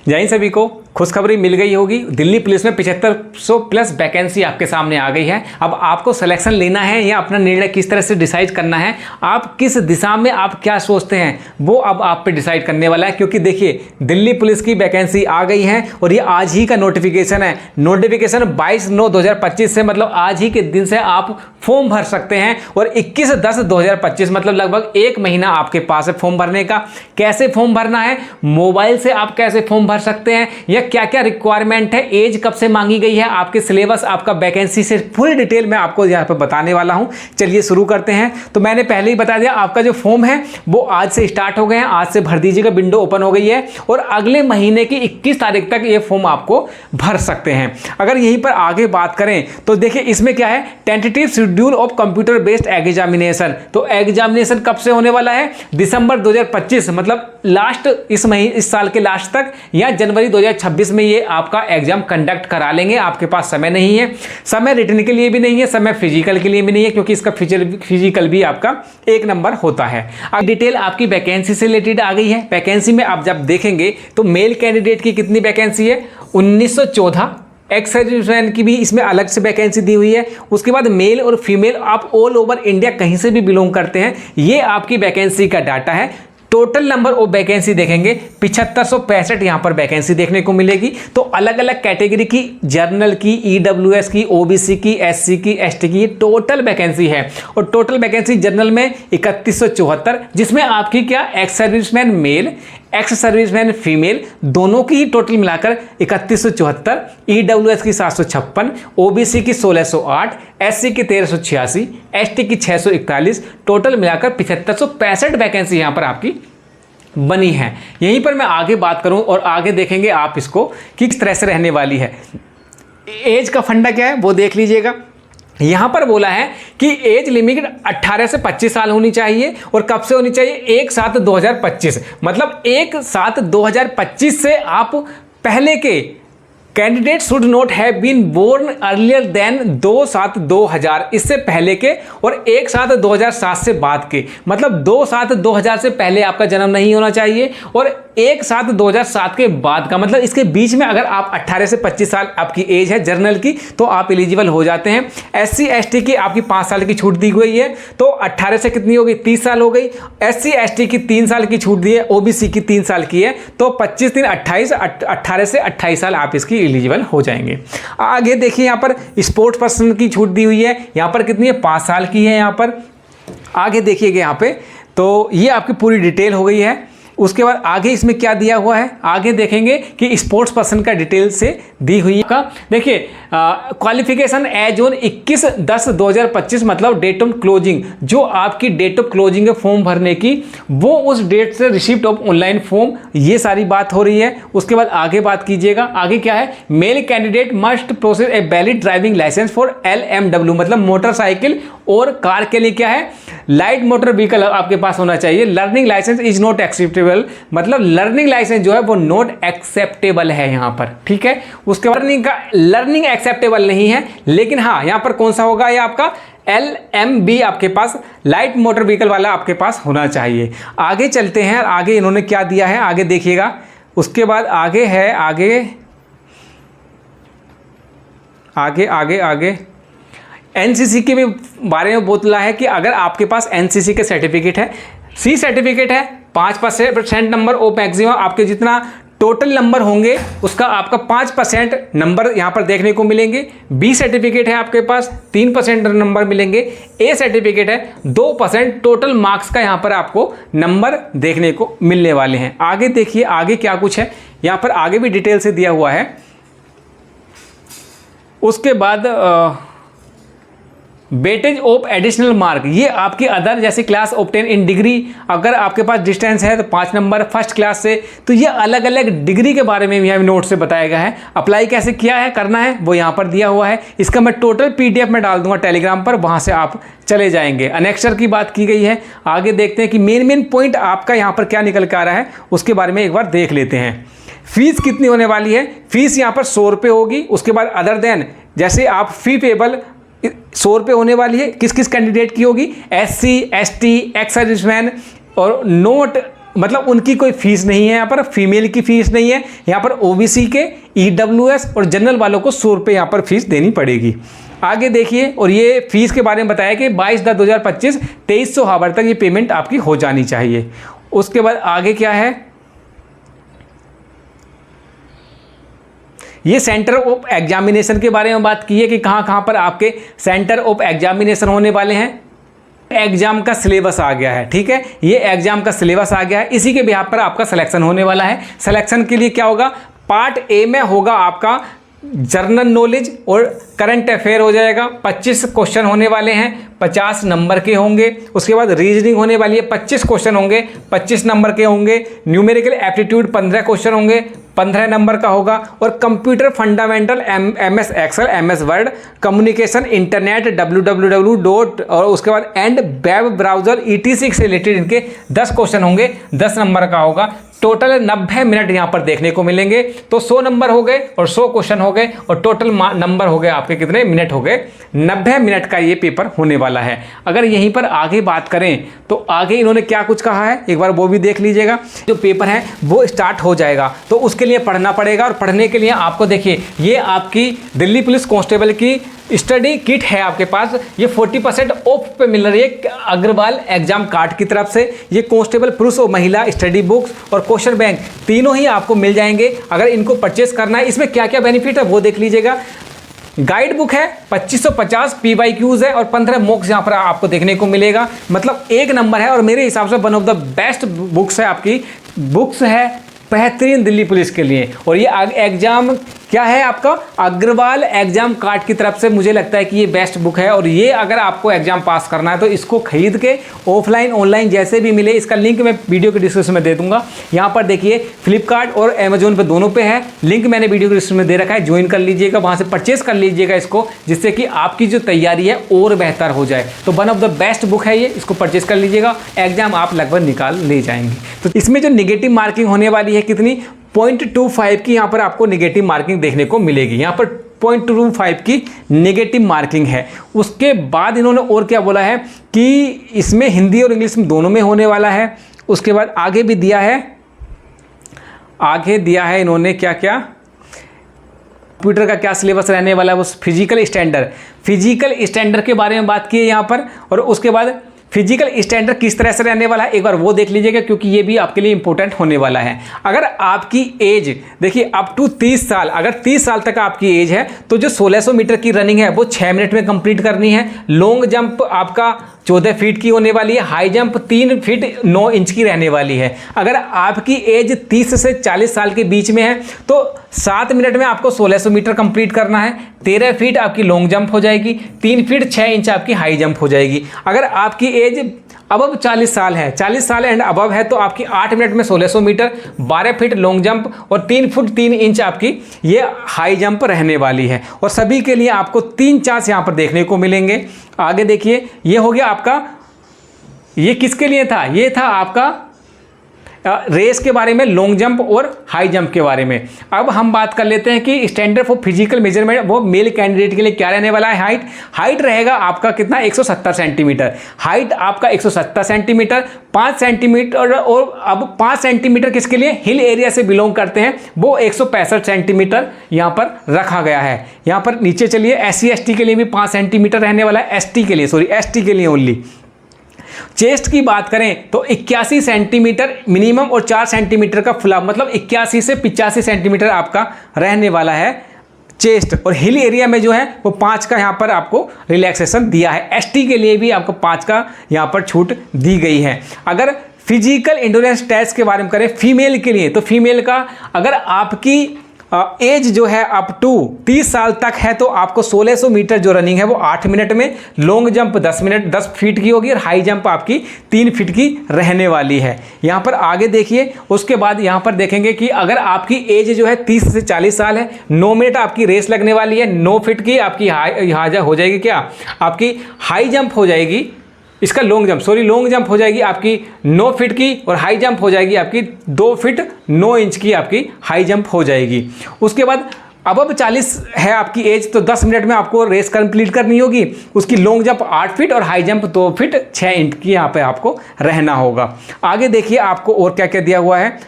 जय हिंद सभी को। खुशखबरी मिल गई होगी, दिल्ली पुलिस में 7500 प्लस वैकेंसी आपके सामने आ गई है। अब आपको सिलेक्शन लेना है या अपना निर्णय किस तरह से डिसाइड करना है, आप किस दिशा में आप क्या सोचते हैं वो अब आप पे डिसाइड करने वाला है। क्योंकि देखिए दिल्ली पुलिस की वैकेंसी आ गई है और ये आज ही का नोटिफिकेशन है। नोटिफिकेशन 22/9/2025 से मतलब आज ही के दिन से आप फॉर्म भर सकते हैं और 21/10/2025 मतलब लगभग 1 महीना आपके पास है फॉर्म भरने का। कैसे फॉर्म भरना है, मोबाइल से आप कैसे फॉर्म भर सकते हैं, या क्या क्या रिक्वायरमेंट है, एज कब से मांगी गई है, आपके सिलेबस, आपका वैकेंसी से फुल डिटेल मैं आपको यहाँ पर बताने वाला हूँ। चलिए शुरू करते हैं। तो मैंने पहले ही बता दिया, आपका जो फॉर्म है वो आज से स्टार्ट हो गए हैं, आज से भर दीजिएगा। विंडो ओपन हो गई है और अगले महीने की 21 तारीख तक ये फॉर्म आपको भर सकते हैं। अगर यहीं पर आगे बात करें तो देखिए इसमें क्या है, tentative schedule of computer based examination. तो एग्जामिनेशन कब से होने वाला है, दिसंबर 2025 मतलब लास्ट इस साल के लास्ट तक, या जनवरी 2026 में ये आपका एग्जाम कंडक्ट करा लेंगे। आपके पास समय नहीं है, समय रिटन के लिए भी नहीं है, समय फिजिकल के लिए भी नहीं है, क्योंकि इसका फिजिकल भी आपका 1 नंबर होता है। अब डिटेल आपकी वैकेंसी से रिलेटेड आ गई है। वैकेंसी में आप जब देखेंगे तो मेल कैंडिडेट की कितनी वैकेंसी है, 1914। एक्स सर्विसमैन की भी इसमें अलग से वैकेंसी दी हुई है। उसके बाद मेल और फीमेल, आप ऑल ओवर इंडिया कहीं से भी बिलोंग करते हैं, ये आपकी वैकेंसी का डाटा है। टोटल नंबर ऑफ वैकेंसी देखेंगे 7565 यहाँ पर वैकेंसी देखने को मिलेगी। तो अलग अलग कैटेगरी की, जर्नल की, ईडब्ल्यूएस की, ओबीसी की, एससी की, एसटी की टोटल वैकेंसी है। और टोटल वैकेंसी जनरल में 3174, जिसमें आपकी क्या, ex serviceman male, ex serviceman female दोनों की ही टोटल मिलाकर 3174, ईडब्ल्यूएस की 756, ओबीसी की 1608, एससी की 1386, एसटी की 641, टोटल मिलाकर 7565 वैकेंसी यहाँ पर आपकी बनी है। यहीं पर मैं आगे बात करूं और आगे देखेंगे आप इसको किस तरह से रहने वाली है। एज का फंडा क्या है वो देख लीजिएगा। यहां पर बोला है कि एज लिमिट 18 से 25 साल होनी चाहिए। और कब से होनी चाहिए, 1/7/2025 मतलब 1/7/2025 से आप पहले के candidate should not have been born earlier than 2/7/2000, इससे पहले के, और 1/7/2007 से बाद के, मतलब 2/7/2000 से पहले आपका जन्म नहीं होना चाहिए और 1/7/2007 के बाद का, मतलब इसके बीच में अगर आप 18 से 25 साल आपकी एज है जर्नल की तो आप एलिजिबल हो जाते हैं। एससी एसटी की आपकी 5 साल की छूट दी हुई है, तो 18 से कितनी हो गई, 30 साल हो गई। एससी एसटी की 3 साल की छूट दी है, ओबीसी की 3 साल की है, तो 25 3 28, 18 से 28 साल आप इसकी एलिजिबल हो जाएंगे। आगे देखिए यहाँ पर स्पोर्ट्स पर्सन की छूट दी हुई है, यहाँ पर कितनी है, 5 साल की है। यहाँ पर आगे देखिएगा यहाँ पे, तो ये आपकी पूरी डिटेल हो गई है। उसके बाद आगे इसमें क्या दिया हुआ है, आगे देखेंगे कि स्पोर्ट्स पर्सन का डिटेल से दी हुई है। देखिए क्वालिफिकेशन एज ऑन 21/10/2025 मतलब डेट ऑफ क्लोजिंग, जो आपकी डेट ऑफ क्लोजिंग है फॉर्म भरने की, वो उस डेट से रिसिप्ट ऑफ ऑनलाइन फॉर्म, ये सारी बात हो रही है। उसके बाद आगे बात कीजिएगा, आगे क्या है, male candidate must process a valid driving licence for LMW मतलब मोटरसाइकिल और कार के लिए क्या है, लाइट मोटर व्हीकल आपके पास होना चाहिए। Learning licence is not acceptable मतलब लर्निंग लाइसेंस जो है वो नॉट एक्सेप्टेबल है यहाँ पर, ठीक है। उसके बाद लर्निंग एक्सेप्टेबल नहीं है, लेकिन हाँ यहाँ पर कौन सा होगा, ये आपका LMB आपके पास लाइट मोटर व्हीकल वाला आपके पास होना चाहिए। आगे चलते हैं, आगे इन्होंने क्या दिया है आगे देखिएगा। उसके बाद आगे है, आगे एनसीसी के भी बारे में बोला है कि अगर आपके पास एनसीसी के सर्टिफिकेट है, सी सर्टिफिकेट है, 5% नंबर ऑफ मैक्सिमम आपके जितना टोटल नंबर होंगे उसका आपका 5% नंबर यहाँ पर देखने को मिलेंगे। बी सर्टिफिकेट है आपके पास 3% नंबर मिलेंगे। ए सर्टिफिकेट है 2%, टोटल मार्क्स का यहाँ पर आपको नंबर देखने को मिलने वाले हैं। आगे देखिए आगे क्या कुछ है, यहाँ पर आगे भी डिटेल से दिया हुआ है। उसके बाद वेटेज ऑफ एडिशनल मार्क, ये आपकी अदर जैसे क्लास ऑब्टेन इन डिग्री, अगर आपके पास डिस्टेंस है तो 5 नंबर फर्स्ट क्लास से, तो ये अलग अलग डिग्री के बारे में भी यहाँ नोट से बताया गया है। अप्लाई कैसे किया है, करना है वो यहाँ पर दिया हुआ है। इसका मैं टोटल PDF में डाल दूंगा टेलीग्राम पर, वहाँ से आप चले जाएंगे। अनेक्सर की बात की गई है। आगे देखते हैं कि मेन पॉइंट आपका यहाँ पर क्या निकल के आ रहा है, उसके बारे में एक बार देख लेते हैं। फीस कितनी होने वाली है, फीस यहाँ पर 100 रुपये होगी। उसके बाद अदर देन जैसे आप फी पेबल 100 रुपये होने वाली है, किस किस कैंडिडेट की होगी, SC ST एक्स सर्विसमैन और नोट मतलब उनकी कोई फीस नहीं है, यहाँ पर फीमेल की फीस नहीं है, यहाँ पर ओबीसी के, ईडब्ल्यूएस और जनरल वालों को 100 रुपये यहाँ पर फीस देनी पड़ेगी। आगे देखिए, और ये फीस के बारे में बताया कि 22/10/2025 2300 हावर तक ये पेमेंट आपकी हो जानी चाहिए। उसके बाद आगे क्या है, ये सेंटर ऑफ एग्जामिनेशन के बारे में बात की है कि कहाँ कहाँ पर आपके सेंटर ऑफ एग्जामिनेशन होने वाले हैं। एग्जाम का सिलेबस आ गया है, ठीक है, ये एग्जाम का सिलेबस आ गया है, इसी के बिहाफ पर आपका सिलेक्शन होने वाला है। सिलेक्शन के लिए क्या होगा, पार्ट ए में होगा आपका जनरल नॉलेज और करंट अफेयर हो जाएगा, 25 क्वेश्चन होने वाले हैं, 50 नंबर के होंगे। उसके बाद रीजनिंग होने वाली है, 25 क्वेश्चन होंगे, 25 नंबर के होंगे। न्यूमेरिकल एप्टीट्यूड 15 क्वेश्चन होंगे, 15 नंबर का होगा। और computer fundamental, MS excel, MS word, communication, internet, www. और उसके बाद एंड वेब ब्राउजर ETC से रिलेटेड इनके 10 क्वेश्चन होंगे, 10 नंबर का होगा। टोटल 90 मिनट यहाँ पर देखने को मिलेंगे। तो 100 नंबर हो गए और 100 क्वेश्चन हो गए और टोटल नंबर हो गए आपके कितने मिनट हो गए, 90 मिनट का ये पेपर होने वाला है। अगर यहीं पर आगे बात करें तो आगे इन्होंने क्या कुछ कहा है, एक बार वो भी देख लीजिएगा। जो पेपर है वो स्टार्ट हो जाएगा, तो उसके लिए पढ़ना पड़ेगा। और पढ़ने के लिए आपको देखिए, ये आपकी दिल्ली पुलिस कांस्टेबल की स्टडी किट है आपके पास, ये 40% ऑफ पे मिल रही है अग्रवाल एग्जाम कार्ड की तरफ से। ये कांस्टेबल पुरुष और महिला स्टडी बुक्स और क्वेश्चन बैंक तीनों ही आपको मिल जाएंगे अगर इनको परचेस करना है। इसमें क्या क्या बेनिफिट है वो देख लीजिएगा। गाइड बुक है, 2550 PYQs है और 15 मॉक्स यहाँ पर आपको देखने को मिलेगा। मतलब एक नंबर है और मेरे हिसाब से one of the best books है, आपकी बुक्स है बेहतरीन दिल्ली पुलिस के लिए। और ये एग्जाम क्या है आपका, अग्रवाल एग्जाम कार्ड की तरफ से मुझे लगता है कि ये बेस्ट बुक है। और ये अगर आपको एग्जाम पास करना है तो इसको खरीद के ऑफलाइन ऑनलाइन जैसे भी मिले, इसका लिंक मैं वीडियो के डिस्क्रिप्शन में दे दूंगा। यहाँ पर देखिए फ्लिपकार्ट और अमेजोन पे दोनों पे है, लिंक मैंने वीडियो के डिस्क्रिप्शन में दे रखा है, ज्वाइन कर लीजिएगा, वहाँ से परचेस कर लीजिएगा इसको, जिससे कि आपकी जो तैयारी है और बेहतर हो जाए। तो one of the best book है ये, इसको परचेस कर लीजिएगा, एग्जाम आप लगभग निकाल ले जाएंगे। तो इसमें जो निगेटिव मार्किंग होने वाली है कितनी, 0.25 की यहाँ पर आपको नेगेटिव मार्किंग देखने को मिलेगी। यहाँ पर 0.25 की नेगेटिव मार्किंग है। उसके बाद इन्होंने और क्या बोला है कि इसमें हिंदी और इंग्लिश में दोनों में होने वाला है। उसके बाद आगे भी दिया है, आगे दिया है इन्होंने क्या क्या, कंप्यूटर का क्या सिलेबस रहने वाला है, वो फिजिकल स्टैंडर्ड के बारे में बात की है यहाँ पर। और उसके बाद फिजिकल स्टैंडर्ड किस तरह से रहने वाला है एक बार वो देख लीजिएगा, क्योंकि ये भी आपके लिए इंपॉर्टेंट होने वाला है। अगर आपकी एज देखिए अप टू 30 साल, अगर 30 साल तक आपकी एज है तो जो 1600 मीटर की रनिंग है वो 6 मिनट में कंप्लीट करनी है। लॉन्ग जंप आपका 14 फीट की होने वाली है, हाई जंप 3 फीट 9 इंच की रहने वाली है। अगर आपकी एज 30 से 40 साल के बीच में है तो 7 मिनट में आपको 1600 मीटर कंप्लीट करना है। 13 फीट आपकी लॉन्ग जंप हो जाएगी, 3 फीट 6 इंच आपकी हाई जंप हो जाएगी। अगर आपकी एज अबव 40 साल है, 40 साल एंड अबव है तो आपकी 8 मिनट में 1600 मीटर, 12 फीट लॉन्ग जंप और 3 फुट 3 इंच आपकी ये हाई जंप रहने वाली है। और सभी के लिए आपको 3 चांस यहाँ पर देखने को मिलेंगे। आगे देखिए, ये हो गया आपका, ये किसके लिए था, ये था आपका रेस के बारे में, लॉन्ग जंप और हाई जंप के बारे में। अब हम बात कर लेते हैं कि स्टैंडर्ड फॉर फिजिकल मेजरमेंट वो मेल कैंडिडेट के लिए क्या रहने वाला है। हाइट रहेगा आपका कितना, 170 सेंटीमीटर। हाइट आपका 170 सेंटीमीटर, 5 सेंटीमीटर। और अब 5 सेंटीमीटर किसके लिए, हिल एरिया से बिलोंग करते हैं, वो 165 सेंटीमीटर यहाँ पर रखा गया है। यहाँ पर नीचे चलिए, SC ST के लिए भी 5 सेंटीमीटर रहने वाला है, ST के लिए ओनली। चेस्ट की बात करें तो 81 सेंटीमीटर मिनिमम और 4 सेंटीमीटर का फुल, मतलब 81 से 85 सेंटीमीटर आपका रहने वाला है चेस्ट। और हिल एरिया में जो है वो 5 का यहाँ पर आपको रिलैक्सेशन दिया है। ST के लिए भी आपको 5 का यहाँ पर छूट दी गई है। अगर फिजिकल इंडोरेंस टेस्ट के बारे में करें फीमेल के लिए, तो फीमेल का अगर आपकी एज जो है अप टू 30 साल तक है तो आपको 1600 मीटर जो रनिंग है वो 8 मिनट में, लॉन्ग जंप 10 फीट की होगी और हाई जंप आपकी 3 फीट की रहने वाली है। यहाँ पर आगे देखिए, उसके बाद यहाँ पर देखेंगे कि अगर आपकी एज जो है 30 से 40 साल है, 9 मिनट आपकी रेस लगने वाली है, 9 फीट की आपकी हाई हो जाएगी, क्या आपकी हाई जंप हो जाएगी, इसका लॉन्ग जंप हो जाएगी आपकी 9 फीट की और हाई जंप हो जाएगी आपकी 2 फीट 9 इंच की आपकी हाई जंप हो जाएगी। उसके बाद अब 40 है आपकी एज, तो 10 मिनट में आपको रेस कंप्लीट करनी होगी। उसकी लॉन्ग जंप 8 फीट और हाई जंप 2 फीट 6 इंच की यहाँ पे आपको रहना होगा। आगे देखिए आपको और क्या क्या दिया हुआ है।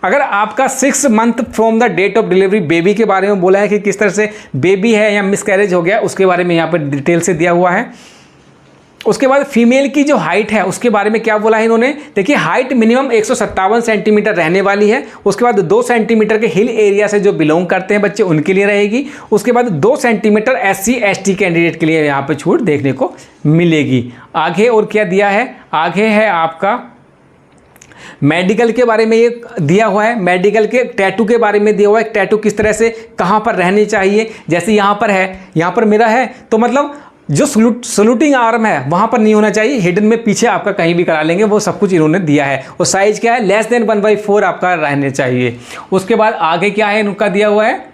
अगर आपका 6 month from the date of delivery, baby के बारे में बोला है कि किस तरह से बेबी है या मिसकैरेज हो गया, उसके बारे में यहाँ पर डिटेल से दिया हुआ है। उसके बाद फीमेल की जो हाइट है उसके बारे में क्या बोला है इन्होंने, देखिए हाइट मिनिमम 157 सेंटीमीटर रहने वाली है। उसके बाद 2 सेंटीमीटर के हिल एरिया से जो बिलोंग करते हैं बच्चे उनके लिए रहेगी। उसके बाद 2 सेंटीमीटर SC ST कैंडिडेट के लिए यहाँ पे छूट देखने को मिलेगी। आगे और क्या दिया है, आगे है आपका मेडिकल के बारे में ये दिया हुआ है। मेडिकल के टैटू के बारे में दिया हुआ है, टैटू किस तरह से कहाँ पर रहनी चाहिए। जैसे यहाँ पर है, यहाँ पर मेरा है तो मतलब जो सल्यूटिंग आर्म है वहाँ पर नहीं होना चाहिए, हिडन में पीछे आपका कहीं भी करा लेंगे, वो सब कुछ इन्होंने दिया है। और साइज़ क्या है, लेस देन 1/4 आपका रहने चाहिए। उसके बाद आगे क्या है इनका दिया हुआ है,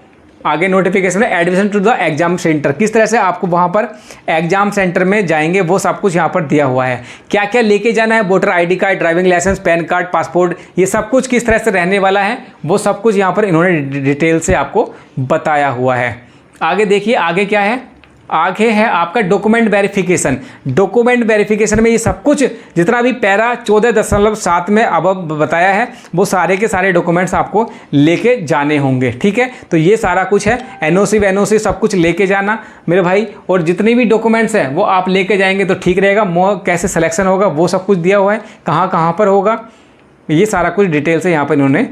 आगे नोटिफिकेशन है admission to the exam centre, किस तरह से आपको वहाँ पर एग्जाम सेंटर में जाएंगे वो सब कुछ यहाँ पर दिया हुआ है। क्या क्या लेके जाना है, voter ID card, driving licence, PAN card, passport, ये सब कुछ किस तरह से रहने वाला है वो सब कुछ यहाँ पर इन्होंने डिटेल से आपको बताया हुआ है। आगे देखिए आगे क्या है, आगे है आपका डॉक्यूमेंट वेरिफिकेशन। डॉक्यूमेंट वेरिफिकेशन में ये सब कुछ जितना भी पैरा 14.7 में अब बताया है वो सारे के सारे डॉक्यूमेंट्स आपको लेके जाने होंगे, ठीक है। तो ये सारा कुछ है, NOC WNOC सब कुछ लेके जाना मेरे भाई, और जितने भी डॉक्यूमेंट्स हैं वो आप लेके जाएंगे तो ठीक रहेगा। कैसे सिलेक्शन होगा वो सब कुछ दिया हुआ है, कहाँ कहाँ पर होगा, ये सारा कुछ डिटेल से यहाँ पर इन्होंने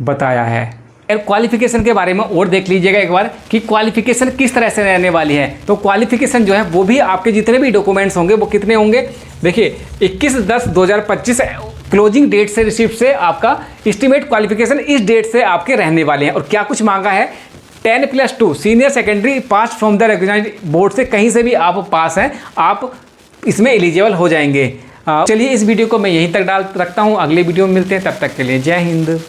बताया है। क्वालिफिकेशन के बारे में और देख लीजिएगा एक बार कि क्वालिफिकेशन किस तरह से रहने वाली है। तो क्वालिफिकेशन जो है वो भी आपके जितने भी डॉक्यूमेंट्स होंगे वो कितने होंगे, देखिए 21/10/2025 क्लोजिंग डेट से रिसिप्ट से आपका एस्टिमेट क्वालिफिकेशन इस डेट से आपके रहने वाले हैं। और क्या कुछ मांगा है, 10+2 senior secondary pass from the recognised board से कहीं से भी आप पास हैं, आप इसमें एलिजिबल हो जाएंगे। चलिए इस वीडियो को मैं यहीं तक डाल रखता हूँ, अगले वीडियो में मिलते हैं, तब तक के लिए जय हिंद।